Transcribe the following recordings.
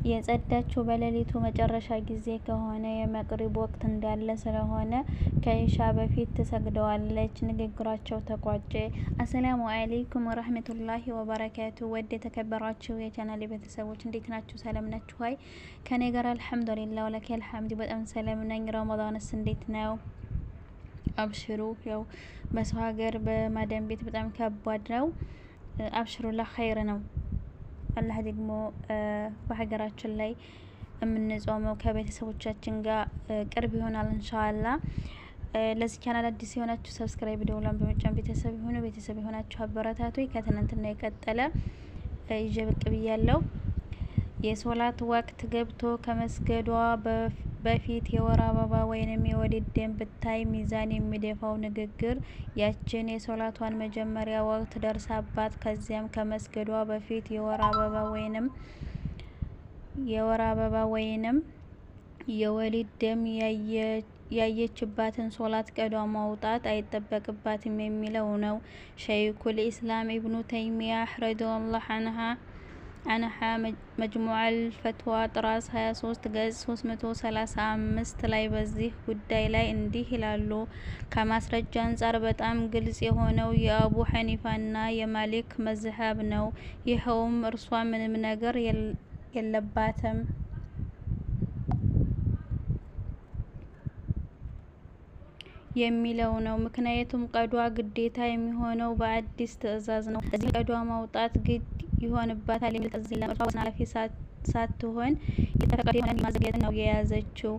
የጸዳችው በሌሊቱ መጨረሻ ጊዜ ከሆነ የመቅሪብ ወቅት እንዳለ ስለሆነ ከኢሻ በፊት ትሰግደዋለች። ንግግራቸው ተቋጨ። አሰላሙ አለይኩም ወራህመቱላሂ ወበረካቱ። ወደ የተከበራችሁ የቻናሌ ቤተሰቦች እንዴት ናችሁ? ሰላም ናችሁ? ሀይ ከኔ ጋር አልሐምዱሊላህ ወለከል ሐምድ በጣም ሰላም ነኝ። ረመዳንስ እንዴት ነው? አብሽሩ። ያው በሰው ሀገር በማዳም ቤት በጣም ከባድ ነው። አብሽሩላ ኸይር ነው። አላህ ደግሞ በሀገራችን ላይ የምንጾመው ከቤተሰቦቻችን ጋር ቅርብ ይሆናል ኢንሻአላህ። ለዚህ ቻናል አዲስ የሆናችሁ ሰብስክራይብ ደውላን በመጫን ቤተሰብ ይሁኑ። ቤተሰብ የሆናችሁ አበረታቶይ ከትናንትና የቀጠለ ይዤ ብቅ ብያለሁ። የሶላት ወቅት ገብቶ ከመስገዷ በፊት የወር አበባ ወይንም የወሊድ ደም ብታይ ሚዛን የሚደፋው ንግግር ያችን የሶላቷን መጀመሪያ ወቅት ደርሳባት ከዚያም ከመስገዷ በፊት የወር አበባ ወይንም የወሊድ ደም ያየችባትን ሶላት ቀዷ ማውጣት አይጠበቅባትም የሚለው ነው። ሸይኹል ኢስላም ኢብኑ ተይሚያህ ረዲየላሁ ዐንሃ መጅሙዐል ፈትዋ ጥራዝ 23 ገጽ 335 ላይ በዚህ ጉዳይ ላይ እንዲህ ይላሉ። ከማስረጃ አንጻር በጣም ግልጽ የሆነው የአቡ ሐኒፋና የማሊክ መዝሀብ ነው። ይኸውም እርሷ ምንም ነገር የለባትም የሚለው ነው። ምክንያቱም ቀዷ ግዴታ የሚሆነው በአዲስ ትዕዛዝ ነው። እዚህ ቀዷ ማውጣት ግድ ይሆንባታል የሚል ትዕዛዝ የለም። እርሷ ወሰን አላፊ ሳትሆን የተፈቀደ የሆነን ማዘግየት ነው የያዘችው።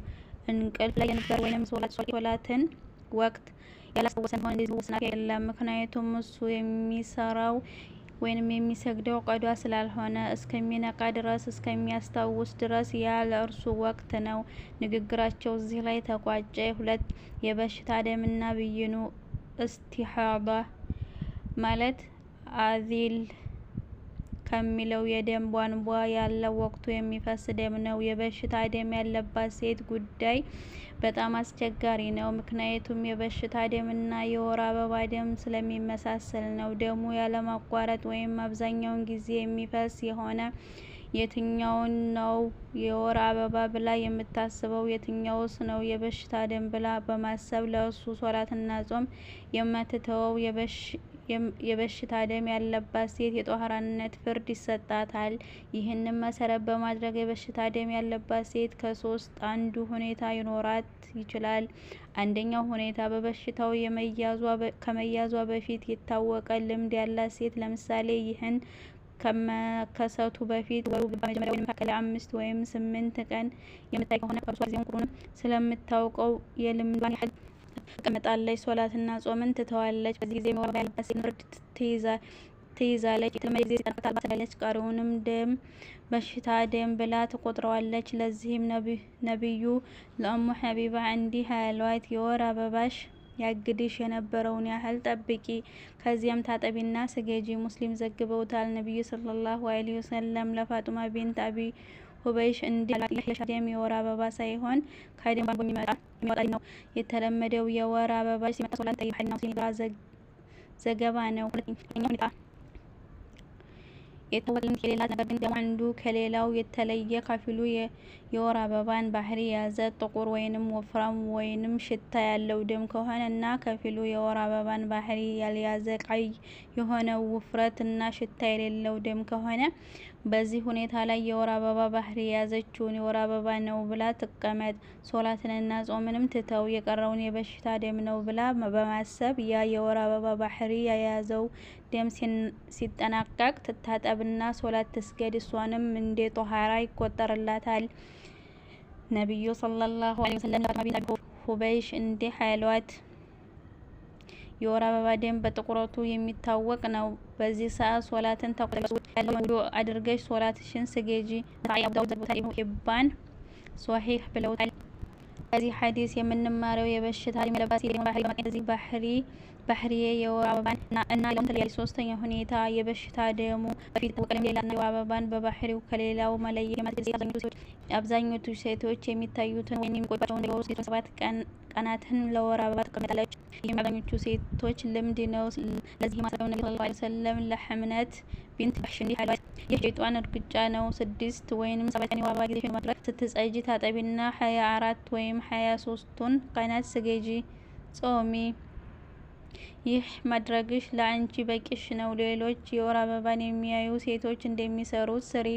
እንቅልፍ ላይ የነበር ወይንም ሶላትን ወቅት ያላስታወሰ ቢሆን እንደዚህ ወሰን አላፊ የለም። ምክንያቱም እሱ የሚሰራው ወይንም የሚሰግደው ቀዷ ስላልሆነ እስከሚነቃ ድረስ እስከሚያስታውስ ድረስ ያ ለእርሱ ወቅት ነው። ንግግራቸው እዚህ ላይ ተቋጨ። 2 የበሽታ ደምና ብይኑ እስቲሃዳ ማለት አዚል ከሚለው የደም ቧንቧ ያለው ወቅቱ የሚፈስ ደም ነው። የበሽታ ደም ያለባት ሴት ጉዳይ በጣም አስቸጋሪ ነው። ምክንያቱም የበሽታ ደምና የወር አበባ ደም ስለሚመሳሰል ነው። ደሙ ያለማቋረጥ ወይም አብዛኛውን ጊዜ የሚፈስ የሆነ የትኛውን ነው የወር አበባ ብላ የምታስበው? የትኛውስ ነው የበሽታ ደም ብላ በማሰብ ለእሱ ሶላትና ጾም የማትተወው? የበሽታ ደም ያለባት ሴት የጧሃራነት ፍርድ ይሰጣታል። ይህንን መሰረት በማድረግ የበሽታ ደም ያለባት ሴት ከሶስት አንዱ ሁኔታ ሊኖራት ይችላል። አንደኛው ሁኔታ በበሽታው ከመያዟ በፊት የታወቀ ልምድ ያላት ሴት ለምሳሌ ይህን ከመከሰቱ በፊት ወሩ በመጀመሪያ ወይም መካከል 5 ወይም 8 ቀን የምታይ ከሆነ ከእርሷ ጊዜውን ቁጥሩንም ስለምታውቀው የልምዷን ያህል ትቀመጣለች። ሶላትና ጾምን ትተዋለች። በዚህ ጊዜ የወር አበባ ያለባት ሴት ፍርድ ትይዛለች። የተለመደ ጊዜ ሲጠናቀቅ ታልባሰላለች። ቀሪውንም ደም በሽታ ደም ብላ ትቆጥረዋለች። ለዚህም ነብዩ ለኡሙ ሐቢባ እንዲህ አሏት፣ የወር አበባሽ ያግድሽ የነበረውን ያህል ጠብቂ፣ ከዚያም ታጠቢና ስገጂ። ሙስሊም ዘግበውታል። ነብዩ ሰለላሁ ዐለይሂ ወሰለም ለፋጡማ ቢንት አቢ ሁበይሽ እንዲህ አሏት፣ ይህ የሻደም የወር አበባ ሳይሆን ከደም ቧንቧ የሚወጣ ነው። የተለመደው የወር አበባሽ ሲመጣ ሶላት ጠይብ ሐዲስ ሙስሊም ዘገባ ነው። ሁለተኛው ሁኔታ የታወቀ ልምድ የሌላት ነገር ግን ደሙ አንዱ ከሌላው የተለየ ከፊሉ የወር አበባን ባህሪ የያዘ ጥቁር ወይንም ወፍራም ወይንም ሽታ ያለው ደም ከሆነ እና ከፊሉ የወር አበባን ባህሪ ያልያዘ ቀይ የሆነ ውፍረት እና ሽታ የሌለው ደም ከሆነ በዚህ ሁኔታ ላይ የወር አበባ ባህሪ የያዘችውን የወር አበባ ነው ብላ ትቀመጥ። ሶላትንና ጾምንም ትተው የቀረውን የበሽታ ደም ነው ብላ በማሰብ ያ የወር አበባ ባህሪ የያዘው ደም ሲጠናቀቅ ትታጠብና ሶላት ትስገድ። እሷንም እንደ ጧሃራ ይቆጠርላታል። ነብዩ ሰለላሁ ዐለይሂ ወሰለም ለፋጡማ ቢንት አቢ ሁበይሽ እንዲህ አሏት፣ የወር አበባ ደም በጥቁረቱ የሚታወቅ ነው። በዚህ ሰዓት ሶላትን ተቆጠሪ፣ ውዱእ አድርገሽ ሶላትሽን ስገጂ። ነሳኢ አቡ ዳውድ ዘግበውታል። ኢብኑ ሒባን ሶሒህ ብለውታል። ከዚህ ሐዲስ የምንማረው የበሽታ ደም ያለባት ሴት የደም ባህሪ በማግኘት እዚህ ባህሪ ባህሪዬ የወር አበባን እና ሌላውን ተለያዩ። ሶስተኛ ሁኔታ የበሽታ ደሙ በፊት ወቀለም ሌላ እና የወር አበባን በባህሪው ከሌላው መለየት የማለት ጊዜ አብዛኞቹ ሴቶች የሚታዩትን ወይም የሚቆይባቸውን የወር ውስጥ 7 ቀናትን ለወር አበባ ትቀመጣለች። ይህም አብዛኞቹ ሴቶች ልምድ ነው። ለዚህ ማስረጃው ነብዩ ሰለላሁ ዐለይሂ ወሰለም ለሐምነት ቢንት ጃህሽ እንዲህ አሏት፣ ይህ የሸይጣን እርግጫ ነው። 6 ወይም 7 ቀን የወር አበባ ጊዜሽን ማድረግ ስትጸጂ ታጠቢና 24 ወይም 23ቱን ቀናት ስገጂ፣ ጾሚ። ይህ ማድረግሽ ለአንቺ በቂሽ ነው። ሌሎች የወር አበባን የሚያዩ ሴቶች እንደሚሰሩት ስሪ።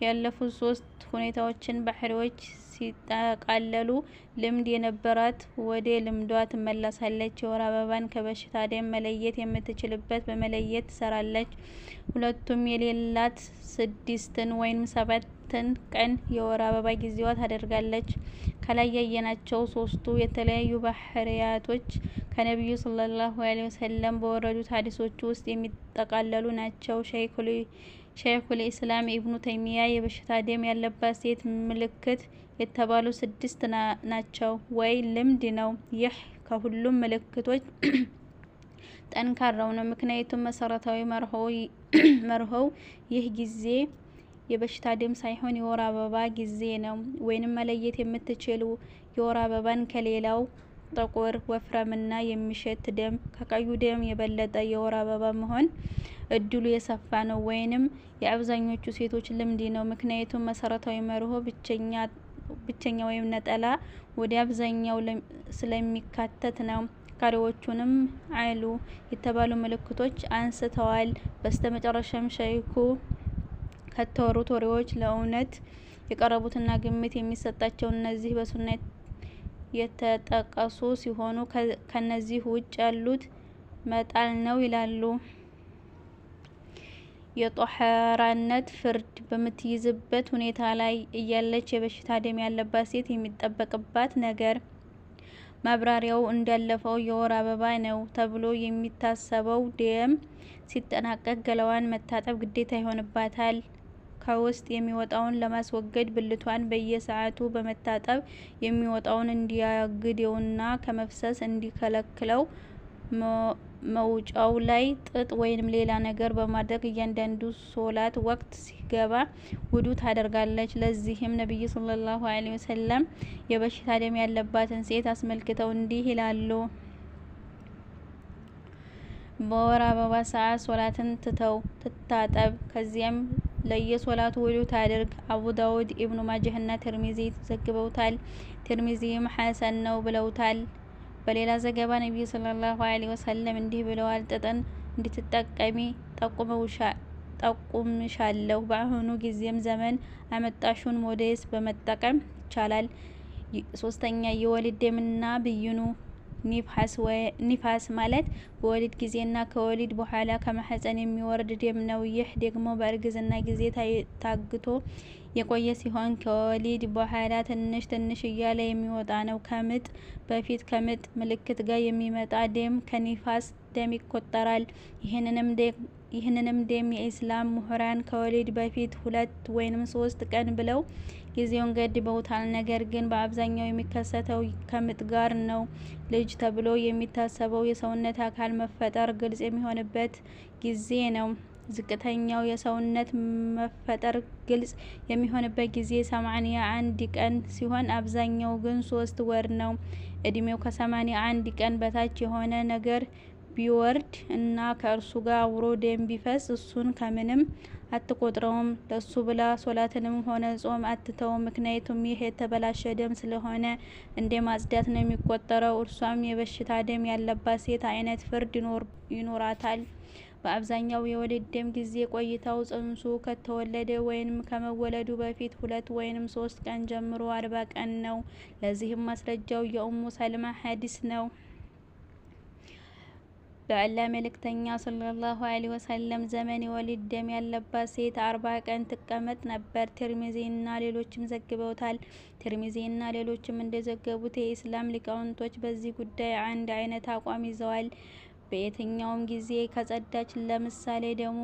ያለፉት 3 ሁኔታዎችን ባህሪዎች ሲጠቃለሉ ልምድ የነበራት ወደ ልምዷ ትመለሳለች። የወር አበባን ከበሽታ ደም መለየት የምትችልበት በመለየት ትሰራለች። ሁለቱም የሌላት 6 ወይም 7 ቀን የወር አበባ ጊዜዋ ታደርጋለች። ከላይ ያየናቸው 3ቱ የተለያዩ ባህሪያቶች ከነብዩ ሰለላሁ ዐለይሂ ወሰለም በወረዱት ሐዲሶች ውስጥ የሚጠቃለሉ ናቸው። ሸይኹል ኢስላም ኢብኑ ተይሚያ የበሽታ ደም ያለባት ሴት ምልክት የተባሉ 6 ናቸው ወይ ልምድ ነው። ይህ ከሁሉም ምልክቶች ጠንካራው ነው። ምክንያቱም መሰረታዊ መርሆው ይህ ጊዜ የበሽታ ደም ሳይሆን የወር አበባ ጊዜ ነው። ወይንም መለየት የምትችሉ የወር አበባን ከሌላው ጥቁር፣ ወፍራምና የሚሸት ደም ከቀዩ ደም የበለጠ የወር አበባ መሆን እድሉ የሰፋ ነው። ወይንም የአብዛኞቹ ሴቶች ልምድ ነው። ምክንያቱም መሰረታዊ መርሆ ብቸኛ ወይም ነጠላ ወደ አብዛኛው ስለሚካተት ነው። ቀሪዎቹንም አይሉ የተባሉ ምልክቶች አንስተዋል። በስተመጨረሻም ሸይኹ ከተወሩት ወሬዎች ለእውነት የቀረቡትና ግምት የሚሰጣቸው እነዚህ በሱና የተጠቀሱ ሲሆኑ ከነዚህ ውጭ ያሉት መጣል ነው ይላሉ። የጦህራነት ፍርድ በምትይዝበት ሁኔታ ላይ እያለች የበሽታ ደም ያለባት ሴት የሚጠበቅባት ነገር ማብራሪያው እንዳለፈው የወር አበባ ነው ተብሎ የሚታሰበው ደም ሲጠናቀቅ ገላዋን መታጠብ ግዴታ ይሆንባታል። ከውስጥ የሚወጣውን ለማስወገድ ብልቷን በየሰዓቱ በመታጠብ የሚወጣውን እንዲያግደውና ከመፍሰስ እንዲከለክለው መውጫው ላይ ጥጥ ወይም ሌላ ነገር በማድረግ እያንዳንዱ ሶላት ወቅት ሲገባ ውዱ ታደርጋለች። ለዚህም ነብዩ ሰለላሁ ዐለይሂ ወሰለም የበሽታ ደም ያለባትን ሴት አስመልክተው እንዲህ ይላሉ። በወር አበባ ሰዓት ሶላትን ትታጠብ፣ ከዚያም ለየሶላቱ ውዱ ታድርግ። አቡ ዳውድ፣ ኢብኑ ማጃህና ትርሚዚ ዘግበውታል። ትርሚዚም ሐሰን ነው ብለውታል። በሌላ ዘገባ ነብዩ ሰለላሁ ዐለይሂ ወሰለም እንዲህ ብለዋል፣ ጥጥን እንድትጠቀሚ ጠቁምሻለሁ። በአሁኑ ጊዜም ዘመን አመጣሹን ሞዴስ በመጠቀም ይቻላል። 3ኛ የወሊድ ደምና ብይኑ ኒፋስ ማለት በወሊድ ጊዜና ከወሊድ በኋላ ከማህፀን የሚወርድ ደም ነው። ይህ ደግሞ በእርግዝና ጊዜ ታግቶ የቆየ ሲሆን ከወሊድ በኋላ ትንሽ ትንሽ እያለ የሚወጣ ነው። ከምጥ በፊት ከምጥ ምልክት ጋር የሚመጣ ደም ከኒፋስ ደም ይቆጠራል። ይህንንም ደም የኢስላም ምሁራን ከወሊድ በፊት 2 ወይም 3 ቀን ብለው ጊዜውን ገድበውታል። ነገር ግን በአብዛኛው የሚከሰተው ከምጥ ጋር ነው። ልጅ ተብሎ የሚታሰበው የሰውነት አካል መፈጠር ግልጽ የሚሆንበት ጊዜ ነው። ዝቅተኛው የሰውነት መፈጠር ግልጽ የሚሆንበት ጊዜ 81 ቀን ሲሆን አብዛኛው ግን 3 ወር ነው። እድሜው ከ81 ቀን በታች የሆነ ነገር ቢወርድ እና ከእርሱ ጋር አብሮ ደም ቢፈስ እሱን ከምንም አትቆጥረውም። ለሱ ብላ ሶላትንም ሆነ ጾም አትተውም። ምክንያቱም ይህ የተበላሸ ደም ስለሆነ እንደ ማጽዳት ነው የሚቆጠረው። እርሷም የበሽታ ደም ያለባት ሴት አይነት ፍርድ ይኖራታል። በአብዛኛው የወሊድ ደም ጊዜ ቆይታው ጽንሱ ከተወለደ ወይም ከመወለዱ በፊት 2 ወይም 3 ቀን ጀምሮ 40 ቀን ነው። ለዚህም ማስረጃው የኡሙ ሰልማ ሐዲስ ነው። በአላህ መልእክተኛ ሰለላሁ ዐለይሂ ወሰለም ዘመን የወሊድ ደም ያለባት ሴት 40 ቀን ትቀመጥ ነበር። ትርሚዚና ሌሎችም ዘግበውታል። ትርሚዚና ሌሎችም እንደዘገቡት የኢስላም ሊቃውንቶች በዚህ ጉዳይ አንድ አይነት አቋም ይዘዋል። በየትኛውም ጊዜ ከጸዳች፣ ለምሳሌ ደሙ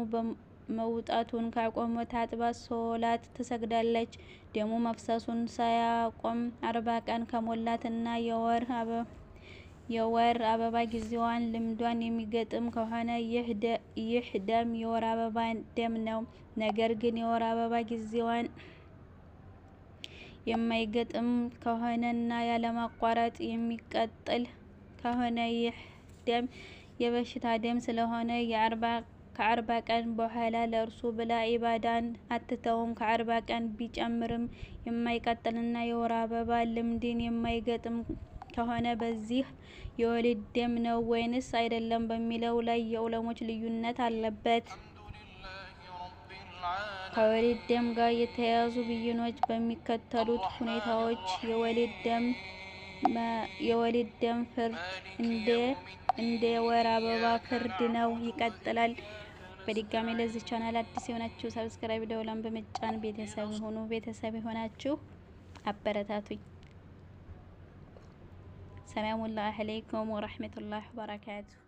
መውጣቱን ካቆመ ታጥባ ሶላት ትሰግዳለች። ደሙ መፍሰሱን ሳያቆም 40 ቀን ከሞላትና የወር አበባ ጊዜዋን ልምዷን የሚገጥም ከሆነ ይህ ደም የወር አበባ ደም ነው። ነገር ግን የወር አበባ ጊዜዋን የማይገጥም ከሆነ እና ያለማቋረጥ የሚቀጥል ከሆነ ይህ ደም የበሽታ ደም ስለሆነ ከ40 ቀን በኋላ ለእርሱ ብላ ኢባዳን አትተውም። ከ40 ቀን ቢጨምርም የማይቀጥልና የወር አበባ ልምድን የማይገጥም ከሆነ በዚህ የወሊድ ደም ነው ወይንስ አይደለም በሚለው ላይ የዑለሞች ልዩነት አለበት። ከወሊድ ደም ጋር የተያያዙ ብይኖች በሚከተሉት ሁኔታዎች የወሊድ ደም ፍርድ እንደ ወር አበባ ፍርድ ነው ይቀጥላል። በድጋሚ ለዚህ ቻናል አዲስ የሆናችሁ ሰብስክራይብ ደውላን በመጫን ቤተሰብ ሁኑ። ቤተሰብ የሆናችሁ አበረታቱኝ። ሰላሙ አለይኩም ወራህመቱላሂ ወበረካቱ።